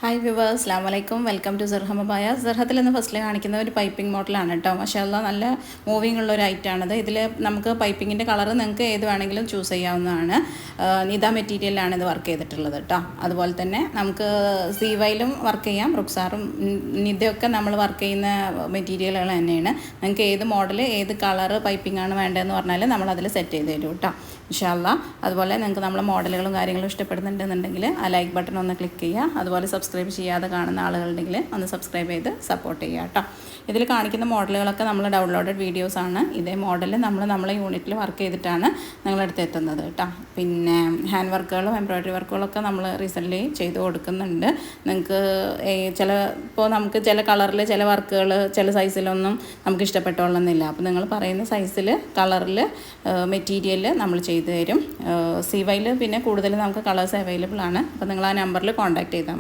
Hi viewers, അസ്സലാമു അലൈക്കും. Welcome to സർഹം അബായ. സർഹത്തിൽ നിന്ന് ഫസ്റ്റിൽ കാണിക്കുന്ന ഒരു പൈപ്പിംഗ് മോഡലാണ് കേട്ടോ. മാഷാഅല്ലാഹ്, നല്ല മൂവിങ് ഉള്ള ഒരു ഐറ്റമാണിത്. ഇതിൽ നമുക്ക് പൈപ്പിങ്ങിൻ്റെ കളർ നിങ്ങൾക്ക് ഏത് വേണമെങ്കിലും ചൂസ് ചെയ്യാവുന്നതാണ്. നിത മെറ്റീരിയലാണ് ഇത് വർക്ക് ചെയ്തിട്ടുള്ളത് കേട്ടോ. അതുപോലെ തന്നെ നമുക്ക് സീവയിലും വർക്ക് ചെയ്യാം, റുക്സാറും നിതയൊക്കെ നമ്മൾ വർക്ക് ചെയ്യുന്ന മെറ്റീരിയലുകൾ തന്നെയാണ്. നിങ്ങൾക്ക് ഏത് മോഡൽ ഏത് കളർ പൈപ്പിംഗ് ആണ് വേണ്ടതെന്ന് പറഞ്ഞാൽ നമ്മളതിൽ സെറ്റ് ചെയ്ത് തരും കേട്ടോ, ഇൻഷാ അല്ലാഹ്. അതുപോലെ നിങ്ങൾക്ക് നമ്മളെ മോഡലുകളും കാര്യങ്ങളും ഇഷ്ടപ്പെടുന്നുണ്ടെന്നുണ്ടെങ്കിൽ ആ ലൈക്ക് ബട്ടൺ ഒന്ന് ക്ലിക്ക് ചെയ്യുക. അതുപോലെ സബ്സ്ക്രൈബ് ചെയ്യാതെ കാണുന്ന ആളുകളുണ്ടെങ്കിൽ ഒന്ന് സബ്സ്ക്രൈബ് ചെയ്ത് സപ്പോർട്ട് ചെയ്യുക കേട്ടോ. ഇതിൽ കാണിക്കുന്ന മോഡലുകളൊക്കെ നമ്മൾ ഡൗൺലോഡഡ് വീഡിയോസാണ്. ഇതേ മോഡൽ നമ്മളെ യൂണിറ്റിൽ വർക്ക് ചെയ്തിട്ടാണ് നിങ്ങളടുത്ത് എത്തുന്നത് കേട്ടോ. പിന്നെ ഹാൻഡ് വർക്കുകളും എംബ്രോയ്ഡറി വർക്കുകളൊക്കെ നമ്മൾ റീസെൻ്റ്ലി ചെയ്ത് കൊടുക്കുന്നുണ്ട്. നിങ്ങൾക്ക് ഇപ്പോൾ നമുക്ക് ചില കളറിൽ ചില വർക്കുകൾ ചില സൈസിലൊന്നും നമുക്ക് ഇഷ്ടപ്പെട്ടോളുന്നില്ല. അപ്പോൾ നിങ്ങൾ പറയുന്ന സൈസിൽ കളറിൽ മെറ്റീരിയൽ നമ്മൾ ചെയ്തു തരും. സിവയിൽ പിന്നെ കൂടുതൽ നമുക്ക് കളേഴ്സ് അവൈലബിൾ ആണ്. അപ്പോൾ നിങ്ങൾ ആ നമ്പറിൽ കോൺടാക്ട് ചെയ്താൽ മതി.